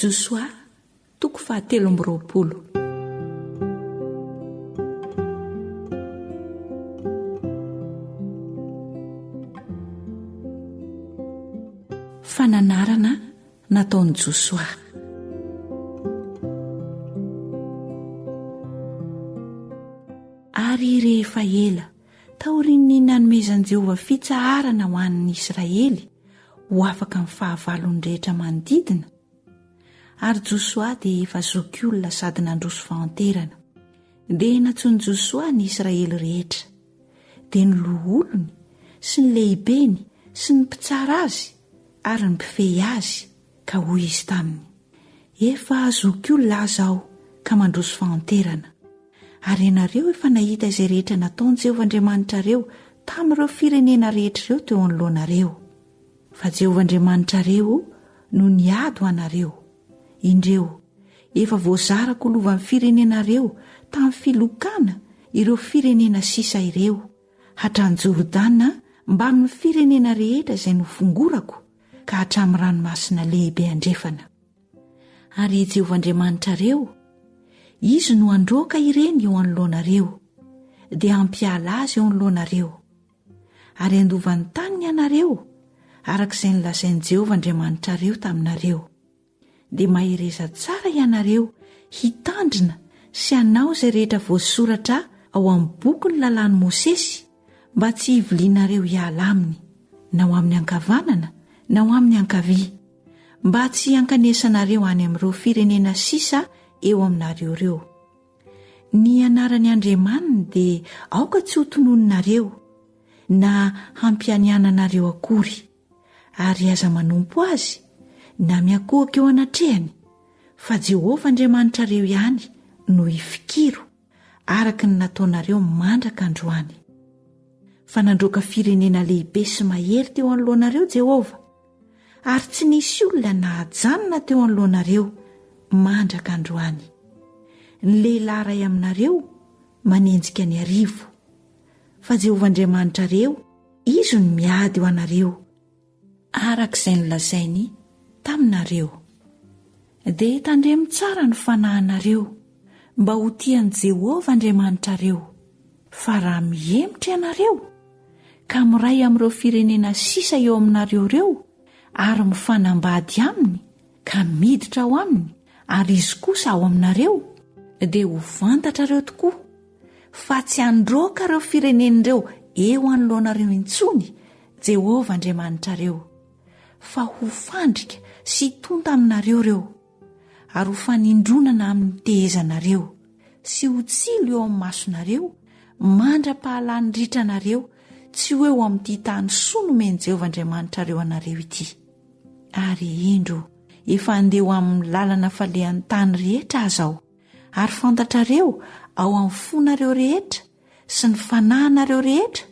Josoa toko 7:20. Fananarana nataon'i Josoa. Ary rehefa ela taorian'ny nanomezan'i Jehovah fitsaharana ho an'ny Isiraely ho afaka amin'ny fahavalony rehetra manodidina. Ary Josoa dia efa zoki-olona sady nandroso fahanterana. Dia nantsoin'i Josoa ny Isiraely rehetra, dia ny loholony sy ny lehibeny sy ny mpitsara azy ary ny mpifehy azy, ka hoy izy taminy: efa zoki-olona aho ka mandroso fahanterana. Ary ianareo efa nahita izay rehetra nataon'i Jehovah Andriamanitrareo tamin'ireo firenena rehetra ireo teo anoloanareo. Fa Jehovah Andriamanitrareo no niady ho anareo. Indreo efa voazarako lovan'ny firenenareo tamin'ny filokana ireo firenena sisa ireo, hatramin'ny Jordana mbamin'ny firenena rehetra izay nofongorako, ka hatramin'ny Ranomasina Lehibe andrefana. Ary Jehovah Andriamanitrareo, izy no androaka ireny eo anoloanareo, dia ampiala azy eo anoloanareo. Ary andovan'ny taniny ianareo arak'izay nolazain'i Jehovah Andriamanitrareo taminareo. Dia mahereza tsara ianareo hitandrina sy hanao izay rehetra voasoratra ao amin'ny boky ny lalàn'i Mosesy, mba tsy hivilianareo hiala aminy, na ho amin'ny ankavanana na ho amin'ny ankavia, mba tsy hankanesanareo any amin'ireo firenena sisa eo aminareo ireo. Ny anaran'ny Andriamaniny dia aoka tsy ho tononinareo na hampianiananareo akory, ary aza manompo azy na miakohaka eo anatrehany, fa Jehovah Andriamanitrareo ihany no ifikiro araka ny nataonareo mandraka androany. Fa nandroaka firenena lehibe sy mahery teo anoloanareo Jehovah, ary tsy nisy olona nahajanona teo anoloanareo mandraka androany. Ny lehilahy iray aminareo manenjika ny arivo, fa Jehovah Andriamanitrareo izy no miady ho anareo arak'izay nolazain'i tamin'ireo. Dia tandremo tsara ny fanahinareo mba ho tian'i Jehovah Andriamanitrareo. Fa raha mihemotra ianareo ka miray amin'ireo firenena sisa eo aminareo ireo, ary mifanambady aminy ka miditra ao aminy, ary izy kosa ao aminareo, dia ho fantatrareo tokoa fa tsy handroaka ireo firenen'ireo eo anoloanareo intsony Jehovah Andriamanitrareo, fa ho fandrika sy tonta aminareo ireo, ary ho fanindronana amin'ny tehezanareo sy ho tsilo eo amin'ny masonareo mandra-pahalany ritranareo, tsy ho eo amin'ity tany soa nomeny Jehovah Andriamanitrareo anareo ity. Ary indro efa andeha amin'ny lalana falehan'ny tany rehetra azaho, ary fantatrareo ao amin'ny fonareo rehetra sy ny fanahinareo rehetra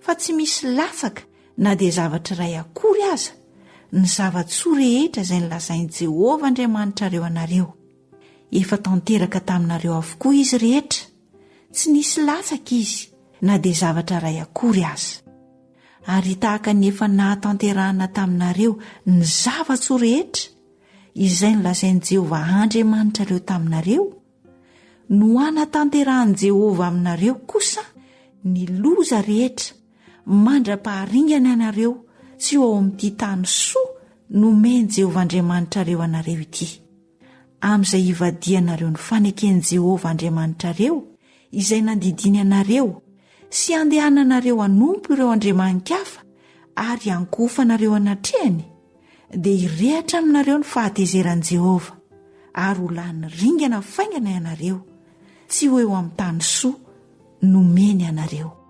fa tsy misy latsaka na dia zavatra iray akory aza ny zavatsoa rehetra izay nolazain'i Jehovah Andriamanitrareo anareo. Efa tanteraka taminareo avokoa izy rehetra, tsy nisy latsaka izy na dia zavatra iray akory aza. Ary tahaka ny efa nahatanterahana taminareo ny zavatsoa rehetra izay nolazain'i Jehovah Andriamanitrareo taminareo, no hanatanterahani Jehovah aminareo kosa ny loza rehetra mandra-paharingana ianareo tsy ho ao amin'ity tany soa nomeny Jehovah Andriamanitrareo anareo ity. Amin'izay hivadianareo ny faneken'i Jehovah Andriamanitrareo izay nandidiny anareo, sy andehananareo hanompo ireo andriaman-kafa ary hankofanareo anatrehany, dia hirehatra aminareo ny fahatezeran'i Jehovah, ary ho lany ringana faingana ianareo, tsy ho eo amin'ny tany soa nomeny anareo.